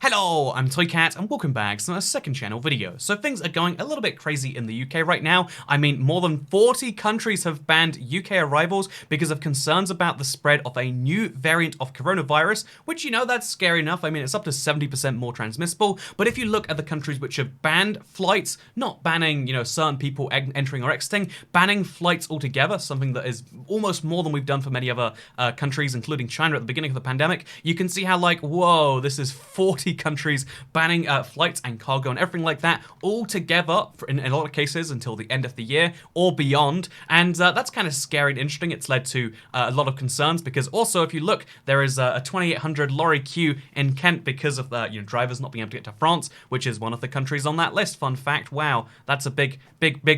Hello, I'm Toycat and welcome back to my second channel video. So things are going a little bit crazy in the UK right now. I mean, more than 40 countries have banned UK arrivals because of concerns about the spread of a new variant of coronavirus, which, you know, that's scary enough. I mean, it's up to 70% more transmissible. But if you look at the countries which have banned flights, not banning, certain people entering or exiting, banning flights altogether, something that is almost more than we've done for many other countries, including China at the beginning of the pandemic, you can see how, like, whoa, this is 40 countries banning flights and cargo and everything like that all together in a lot of cases until the end of the year or beyond. And that's kind of scary and interesting. It's led to a lot of concerns because also, if you look, there is a 2800 lorry queue in Kent because of the drivers not being able to get to France, which is one of the countries on that list. Fun fact. Wow, that's a big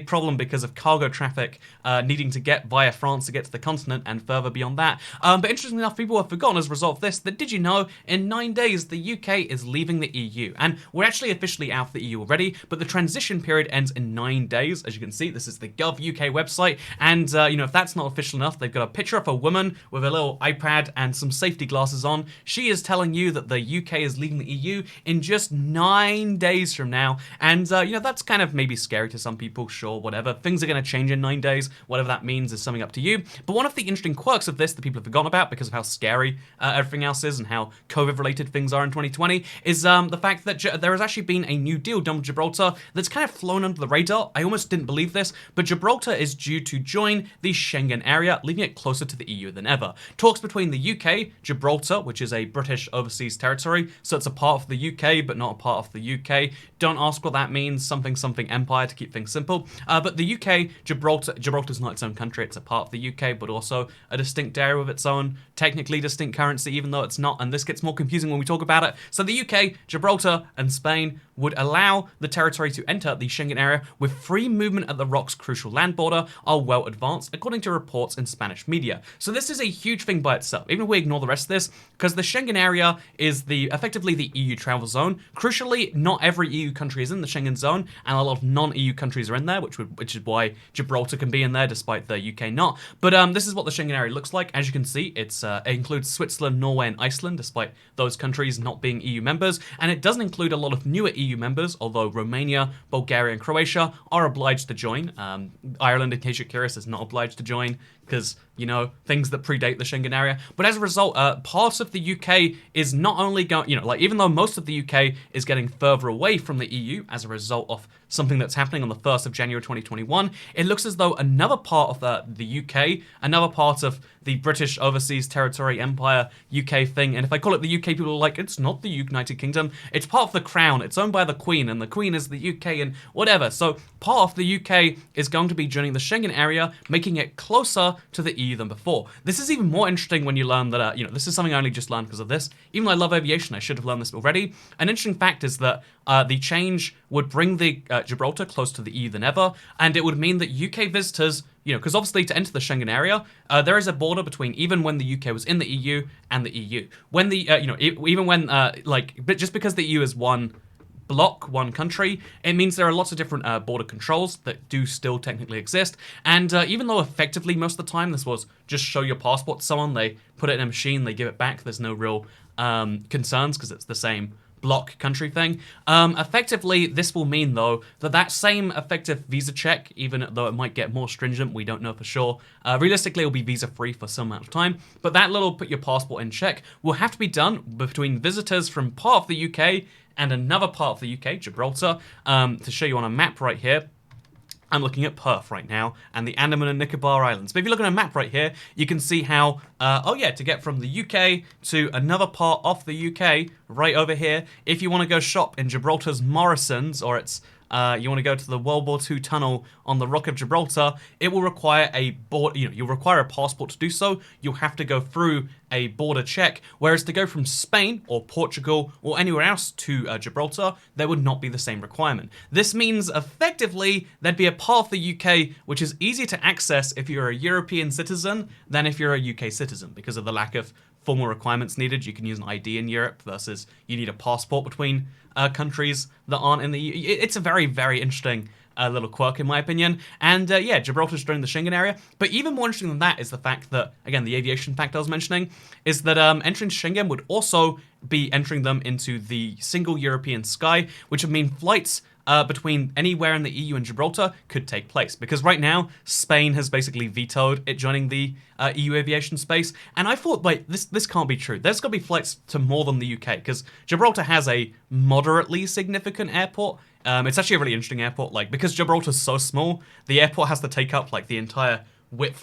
problem because of cargo traffic needing to get via France to get to the continent and further beyond that. But interestingly enough, people have forgotten as a result of this that, did you know, in 9 days the UK is leaving the EU, and we're actually officially out of the EU already, but the transition period ends in 9 days. As you can see, this is the Gov UK website, and if that's not official enough, they've got a picture of a woman with a little iPad and some safety glasses on. She is telling you that the UK is leaving the EU in just 9 days from now, and that's kind of maybe scary to some people. Sure, whatever, things are going to change in 9 days, whatever that means is something up to you. But one of the interesting quirks of this that people have forgotten about because of how scary everything else is and how COVID related things are in 2020 is the fact that there has actually been a new deal done with Gibraltar that's kind of flown under the radar. I almost didn't believe this, but Gibraltar is due to join the Schengen Area, leaving it closer to the EU than ever. Talks between the UK, Gibraltar, which is a British overseas territory, so it's a part of the UK but not a part of the UK. Don't ask what that means, something empire to keep things simple. But the UK, Gibraltar's not its own country, it's a part of the UK, but also a distinct area with its own technically distinct currency, even though it's not, and this gets more confusing when we talk about it. So the UK, Gibraltar, and Spain would allow the territory to enter the Schengen area with free movement at the ROC's crucial land border are well advanced, according to reports in Spanish media. So this is a huge thing by itself, even if we ignore the rest of this, because the Schengen area is effectively the EU travel zone. Crucially, not every EU country is in the Schengen zone, and a lot of non-EU countries are in there, which is why Gibraltar can be in there despite the UK not. But this is what the Schengen area looks like. As you can see, it includes Switzerland, Norway, and Iceland, despite those countries not being EU members, and it doesn't include a lot of newer EU members, although Romania, Bulgaria, and Croatia are obliged to join. Ireland, in case you're curious, is not obliged to join because, things that predate the Schengen area. But as a result, part of the UK is not only going, even though most of the UK is getting further away from the EU as a result of something that's happening on the 1st of January 2021, it looks as though another part of the UK, another part of the British Overseas Territory Empire UK thing, and if I call it the UK, people are like, it's not the United Kingdom, it's part of the Crown, it's owned by the Queen, and the Queen is the UK, and whatever. So part of the UK is going to be joining the Schengen area, making it closer to the EU than before. This is even more interesting when you learn that, this is something I only just learned because of this. Even though I love aviation, I should have learned this already. An interesting fact is that the change would bring the Gibraltar closer to the EU than ever, and it would mean that UK visitors, because obviously to enter the Schengen area, there is a border between even when the UK was in the EU and the EU. When the, but just because the EU is one block, one country, it means there are lots of different border controls that do still technically exist. And even though effectively most of the time this was just show your passport to someone, they put it in a machine, they give it back, there's no real concerns because it's the same block country thing. Effectively, this will mean, though, that same effective visa check, even though it might get more stringent, we don't know for sure, realistically it will be visa-free for some amount of time, but that little put your passport in check will have to be done between visitors from part of the UK and another part of the UK, Gibraltar. To show you on a map right here, I'm looking at Perth right now, and the Andaman and Nicobar Islands. But if you look at a map right here, you can see how, to get from the UK to another part of the UK, right over here, if you want to go shop in Gibraltar's Morrison's, or you want to go to the World War II tunnel on the Rock of Gibraltar, it will require you'll require a passport to do so. You'll have to go through a border check, whereas to go from Spain or Portugal or anywhere else to Gibraltar, there would not be the same requirement. This means effectively there'd be a part of the UK which is easier to access if you're a European citizen than if you're a UK citizen because of the lack of formal requirements needed. You can use an ID in Europe versus you need a passport between countries that aren't in the EU. It's a very, very interesting a little quirk in my opinion. And yeah, Gibraltar's joining the Schengen area. But even more interesting than that is the fact that, again, the aviation fact I was mentioning, is that entering Schengen would also be entering them into the single European sky, which would mean flights between anywhere in the EU and Gibraltar could take place. Because right now, Spain has basically vetoed it joining the EU aviation space. And I thought, wait, this can't be true. There's got to be flights to more than the UK, because Gibraltar has a moderately significant airport. It's actually a really interesting airport, like, because Gibraltar's so small, the airport has to take up, like, the entire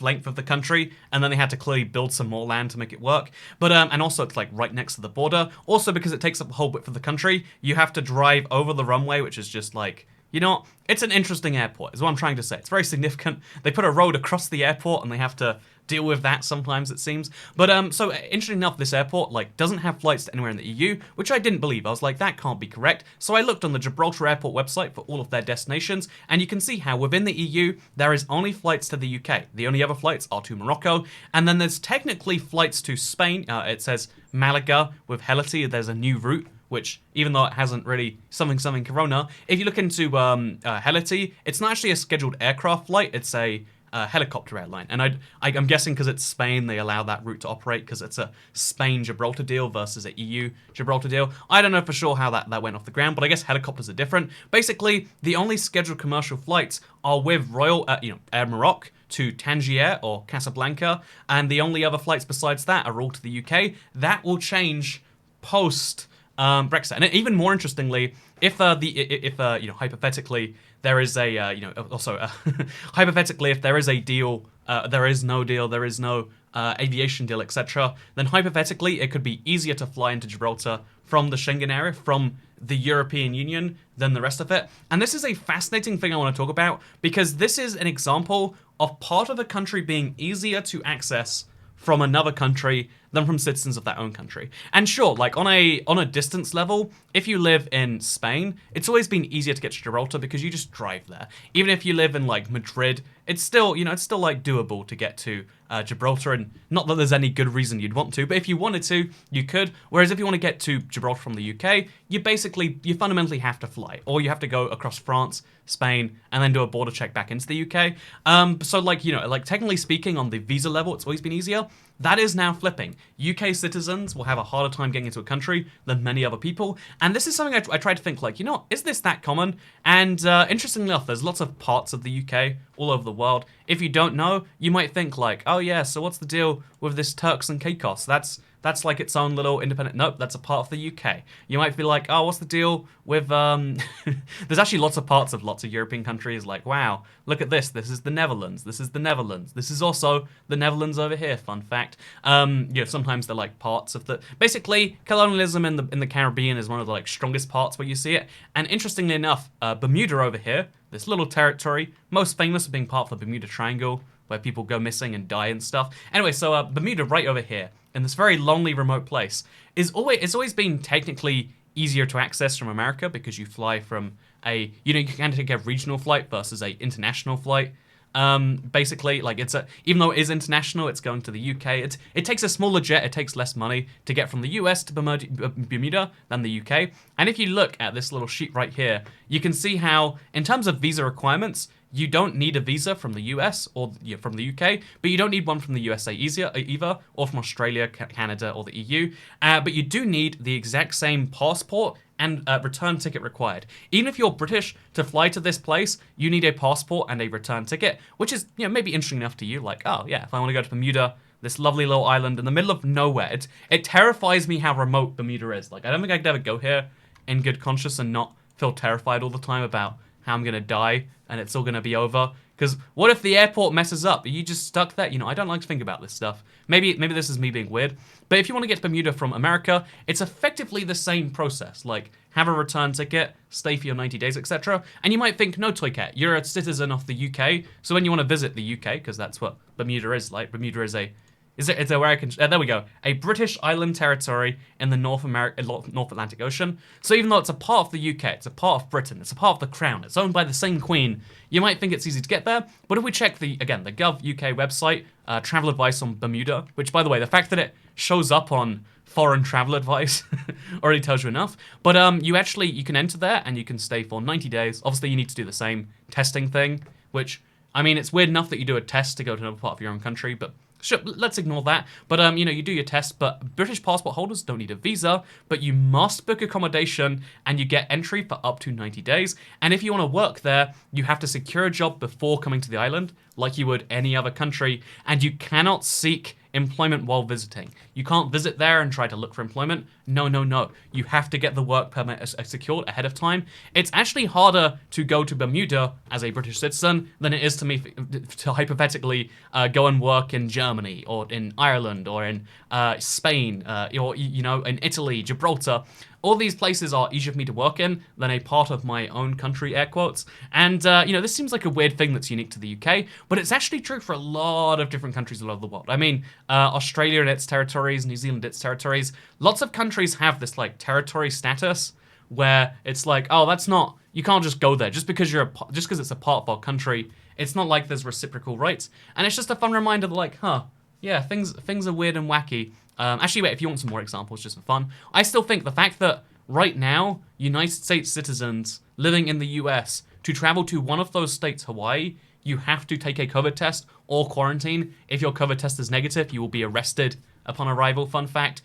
length of the country, and then they had to clearly build some more land to make it work. But and also it's like right next to the border. Also, because it takes up the whole width of the country, you have to drive over the runway, which is just like, you know, it's an interesting airport, is what I'm trying to say. It's very significant. They put a road across the airport, and they have to deal with that sometimes, it seems. But so interesting enough, this airport like doesn't have flights to anywhere in the EU, which I didn't believe. I was like, that can't be correct. So I looked on the Gibraltar Airport website for all of their destinations, and you can see how within the EU there is only flights to the UK. The only other flights are to Morocco, and then there's technically flights to Spain. It says Malaga with Helity. There's a new route, which, even though it hasn't really something Corona, if you look into Helity, it's not actually a scheduled aircraft flight, it's a helicopter airline. And I'm guessing because it's Spain, they allow that route to operate because it's a Spain-Gibraltar deal versus a EU-Gibraltar deal. I don't know for sure how that went off the ground, but I guess helicopters are different. Basically, the only scheduled commercial flights are with Royal Air Maroc to Tangier or Casablanca, and the only other flights besides that are all to the UK. That will change post Brexit. And even more interestingly, if hypothetically there is a hypothetically if there is a deal, there is no deal, there is no aviation deal, etc., then hypothetically it could be easier to fly into Gibraltar from the Schengen area, from the European Union, than the rest of it. And this is a fascinating thing I want to talk about, because this is an example of part of a country being easier to access from another country than from citizens of their own country. And sure, like on a distance level, if you live in Spain, it's always been easier to get to Gibraltar because you just drive there. Even if you live in like Madrid, it's still like doable to get to Gibraltar, and not that there's any good reason you'd want to, but if you wanted to, you could. Whereas if you want to get to Gibraltar from the UK, you fundamentally have to fly, or you have to go across France, Spain, and then do a border check back into the UK. So like technically speaking, on the visa level, it's always been easier. That is now flipping. UK citizens will have a harder time getting into a country than many other people. And this is something I try to think, like, is this that common? And interestingly enough, there's lots of parts of the UK all over the world. If you don't know, you might think like, oh yeah, so what's the deal with this Turks and Caicos? That's like its own little independent... Nope, that's a part of the UK. You might be like, oh, what's the deal with... There's actually lots of parts of lots of European countries like, wow, look at this. This is the Netherlands. This is the Netherlands. This is also the Netherlands over here, fun fact. Sometimes they're like parts of the... Basically, colonialism in the Caribbean is one of the like strongest parts where you see it. And interestingly enough, Bermuda over here, this little territory, most famous for being part of the Bermuda Triangle, where people go missing and die and stuff. Anyway, so Bermuda right over here, in this very lonely, remote place, it's always been technically easier to access from America because you fly from you can take a regional flight versus a international flight. Basically, like even though it is international, it's going to the UK. It takes a smaller jet. It takes less money to get from the US to Bermuda than the UK. And if you look at this little sheet right here, you can see how, in terms of visa requirements, you don't need a visa from the US or from the UK, but you don't need one from the USA either, or from Australia, Canada, or the EU. But you do need the exact same passport and return ticket required. Even if you're British, to fly to this place, you need a passport and a return ticket, which is maybe interesting enough to you. Like, oh yeah, if I want to go to Bermuda, this lovely little island in the middle of nowhere, it terrifies me how remote Bermuda is. Like, I don't think I could ever go here in good conscience and not feel terrified all the time about how I'm gonna die and it's all gonna be over. Because what if the airport messes up? Are you just stuck there? I don't like to think about this stuff. Maybe this is me being weird. But if you want to get to Bermuda from America, it's effectively the same process. Like, have a return ticket, stay for your 90 days, etc. And you might think, no, Toycat, you're a citizen of the UK, so when you want to visit the UK, because that's what Bermuda is like, Bermuda is a Is there where I can? There we go. A British island territory in the North Atlantic Ocean. So even though it's a part of the UK, it's a part of Britain, it's a part of the Crown, it's owned by the same Queen. You might think it's easy to get there, but if we check the Gov UK website, travel advice on Bermuda, which by the way, the fact that it shows up on foreign travel advice already tells you enough. But you can enter there and you can stay for 90 days. Obviously, you need to do the same testing thing, which I mean, it's weird enough that you do a test to go to another part of your own country, but sure, let's ignore that. But, you do your test, but British passport holders don't need a visa, but you must book accommodation and you get entry for up to 90 days. And if you want to work there, you have to secure a job before coming to the island, like you would any other country, and you cannot seek employment while visiting. You can't visit there and try to look for employment. No, no, no. You have to get the work permit secured ahead of time. It's actually harder to go to Bermuda as a British citizen than it is to hypothetically go and work in Germany or in Ireland or in Spain or, in Italy, Gibraltar. All these places are easier for me to work in than a part of my own country, air quotes. And, this seems like a weird thing that's unique to the UK, but it's actually true for a lot of different countries all over the world. I mean, Australia and its territories, New Zealand its territories. Lots of countries have this, territory status where it's like, oh, that's not, you can't just go there just because it's a part of our country. It's not like there's reciprocal rights. And it's just a fun reminder that, yeah, things are weird and wacky. Actually, wait, if you want some more examples just for fun, I still think the fact that right now, United States citizens living in the US, to travel to one of those states, Hawaii, you have to take a COVID test or quarantine. If your COVID test is negative, you will be arrested upon arrival. Fun fact.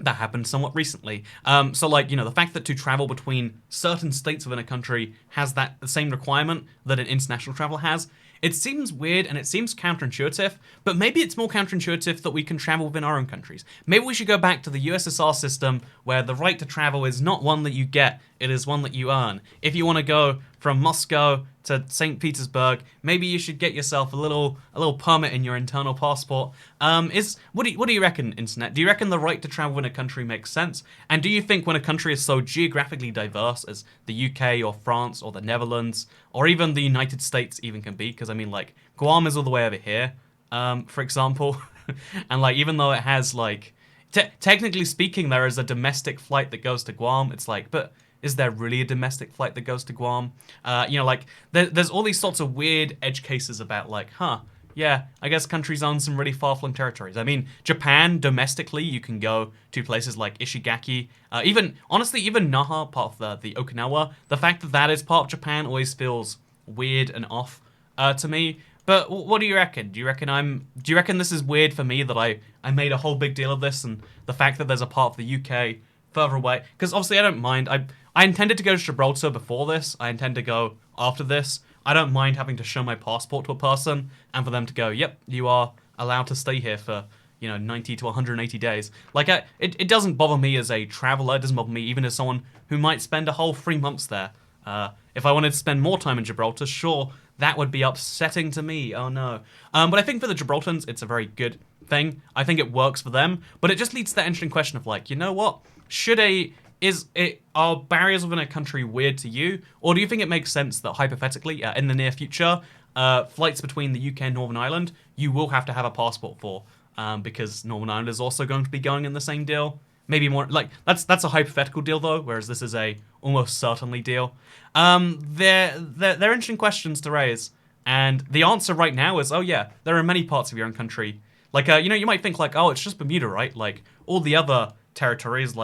That happened somewhat recently. The fact that to travel between certain states within a country has the same requirement that an international travel has, it seems weird and it seems counterintuitive, but maybe it's more counterintuitive that we can travel within our own countries. Maybe we should go back to the USSR system where the right to travel is not one that you get, it is one that you earn. If you want to go from Moscow to St. Petersburg, maybe you should get yourself a little permit in your internal passport. What do you reckon, Internet? Do you reckon the right to travel in a country makes sense? And do you think when a country is so geographically diverse as the UK or France or the Netherlands or even the United States even can be? Because I mean, Guam is all the way over here, for example, and even though it has technically speaking, there is a domestic flight that goes to Guam. It's but is there really a domestic flight that goes to Guam? There's all these sorts of weird edge cases about yeah, I guess countries own some really far-flung territories. I mean, Japan, domestically, you can go to places like Ishigaki. Even Naha, part of the Okinawa. The fact that that is part of Japan always feels weird and off to me. But what do you reckon? Do you reckon this is weird for me that I made a whole big deal of this and the fact that there's a part of the UK further away? Because obviously I don't mind. I intended to go to Gibraltar before this. I intend to go after this. I don't mind having to show my passport to a person and for them to go, yep, you are allowed to stay here for, 90 to 180 days. It doesn't bother me as a traveler. It doesn't bother me even as someone who might spend a whole 3 months there. If I wanted to spend more time in Gibraltar, sure, that would be upsetting to me. Oh no. But I think for the Gibraltarians, it's a very good thing. I think it works for them. But it just leads to the interesting question of you know what? Are barriers within a country weird to you? Or do you think it makes sense that hypothetically, in the near future, flights between the UK and Northern Ireland, you will have to have a passport for? Because Northern Ireland is also going to be going in the same deal. Maybe more, that's a hypothetical deal though, whereas this is a almost certainly deal. They're interesting questions to raise. And the answer right now is, oh yeah, there are many parts of your own country. You might think oh, it's just Bermuda, right? All the other territories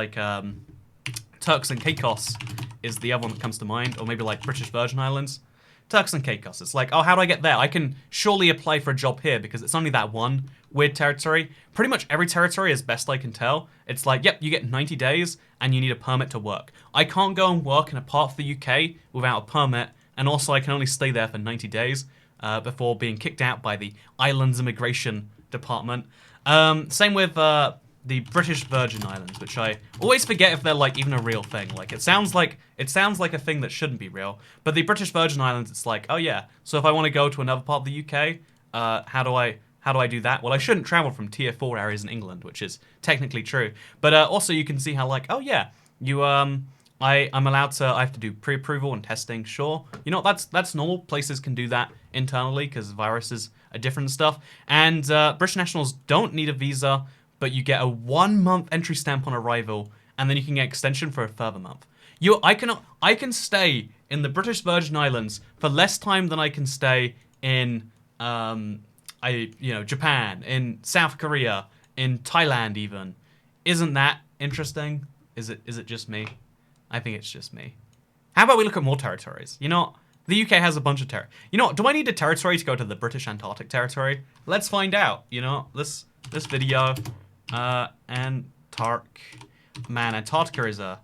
Turks and Caicos is the other one that comes to mind, or maybe British Virgin Islands. Turks and Caicos, it's oh, how do I get there? I can surely apply for a job here because it's only that one weird territory. Pretty much every territory, as best I can tell, it's yep, you get 90 days and you need a permit to work. I can't go and work in a part of the UK without a permit, and also I can only stay there for 90 days before being kicked out by the island's immigration department. Same with the British Virgin Islands, which I always forget if they're even a real thing. It sounds like a thing that shouldn't be real. But the British Virgin Islands, it's oh yeah. So if I want to go to another part of the UK, how do I do that? Well, I shouldn't travel from tier 4 areas in England, which is technically true. But also you can see how oh yeah, you I'm allowed to. I have to do pre-approval and testing. Sure, you know that's normal. Places can do that internally because viruses are different stuff. And British nationals don't need a visa, but you get a 1 month entry stamp on arrival, and then you can get extension for a further month. I can stay in the British Virgin Islands for less time than I can stay in Japan, in South Korea, in Thailand even. Isn't that interesting? Is it just me? I think it's just me. How about we look at more territories? You know, the UK has a bunch of territory. You know, do I need a territory to go to the British Antarctic Territory? Let's find out. You know, this video, Antarctica is a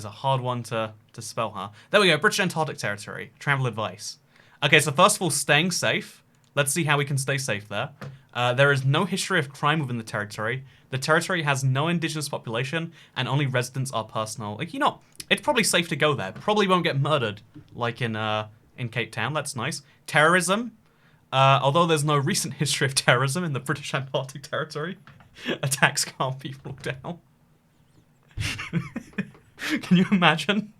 hard one to spell, huh? There we go. British Antarctic Territory. Travel advice. Okay, so first of all, staying safe. Let's see how we can stay safe there. There is no history of crime within the territory. The territory has no indigenous population, and only residents are personal. Like, you know, it's probably safe to go there. Probably won't get murdered, like in Cape Town. That's nice. Terrorism. Although there's no recent history of terrorism in the British Antarctic Territory, attacks calm people down. Can you imagine?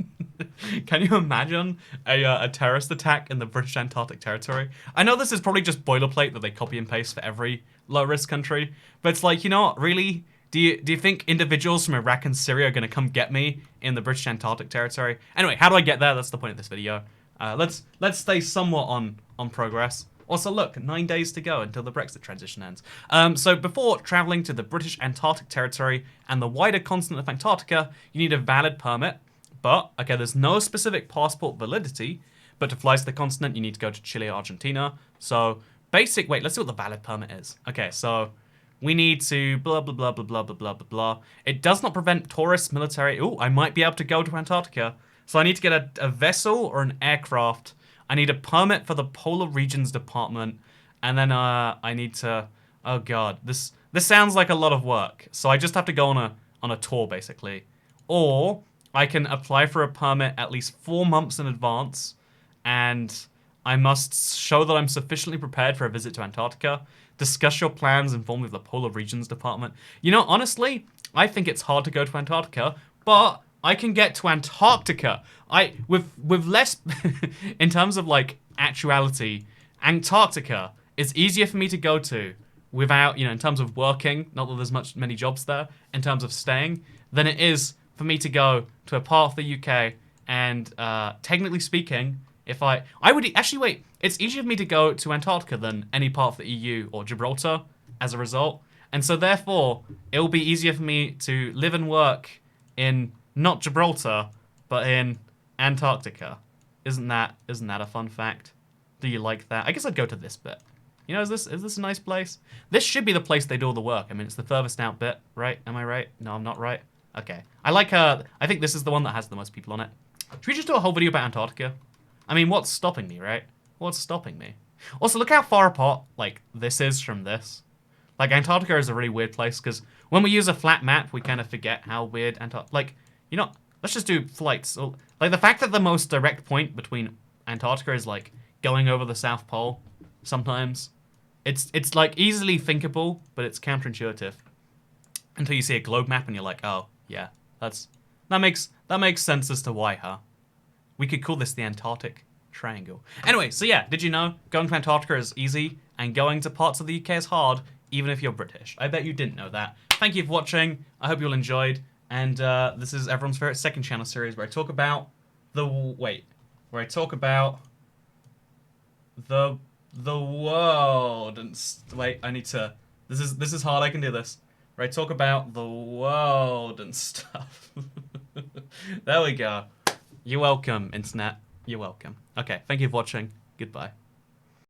Can you imagine a terrorist attack in the British Antarctic Territory? I know this is probably just boilerplate that they copy and paste for every low-risk country, but it's like, you know what, really? Do you think individuals from Iraq and Syria are going to come get me in the British Antarctic Territory? Anyway, how do I get there? That's the point of this video. Let's stay somewhat on progress. Also, look, 9 days to go until the Brexit transition ends. So before traveling to the British Antarctic Territory and the wider continent of Antarctica, you need a valid permit. But, okay, there's no specific passport validity, but to fly to the continent, you need to go to Chile or Argentina. So, wait, let's see what the valid permit is. Okay, so we need to blah, blah, blah, blah, blah, blah, blah, blah, blah. It does not prevent tourists, military. Ooh, I might be able to go to Antarctica. So I need to get a vessel or an aircraft. I need a permit for the Polar Regions Department. And then I need to, oh God, this sounds like a lot of work. So I just have to go on a tour, basically. Or I can apply for a permit at least 4 months in advance, and I must show that I'm sufficiently prepared for a visit to Antarctica. Discuss your plans informed with the Polar Regions Department. You know, honestly, I think it's hard to go to Antarctica, but I can get to Antarctica. With less, in terms of like actuality, Antarctica is easier for me to go to without, you know, in terms of working, not that there's many jobs there, in terms of staying, than it is for me to go to a part of the UK and, technically speaking, if I would actually wait. It's easier for me to go to Antarctica than any part of the EU or Gibraltar as a result. And so therefore, it'll be easier for me to live and work in not Gibraltar, but in Antarctica. Isn't that a fun fact? Do you like that? I guess I'd go to this bit. You know, is this a nice place? This should be the place they do all the work. I mean, it's the furthest out bit, right? Am I right? No, I'm not right. Okay. I think this is the one that has the most people on it. Should we just do a whole video about Antarctica? I mean, what's stopping me, right? What's stopping me? Also, look how far apart, like, this is from this. Like, Antarctica is a really weird place, because when we use a flat map, we kind of forget how weird Antarctica... Like, you know, let's just do flights. Like, the fact that the most direct point between Antarctica is, like, going over the South Pole, sometimes. It's like, easily thinkable, but it's counterintuitive. Until you see a globe map and you're like, oh, yeah, that makes sense as to why, huh? We could call this the Antarctic Triangle. Anyway, so yeah, did you know going to Antarctica is easy and going to parts of the UK is hard, even if you're British? I bet you didn't know that. Thank you for watching. I hope you all enjoyed. And this is everyone's favorite second channel series where I talk about the world and wait, I need to. This is hard. I can do this. Where I talk about the world and stuff. There we go. You're welcome, internet. You're welcome. Okay, thank you for watching. Goodbye.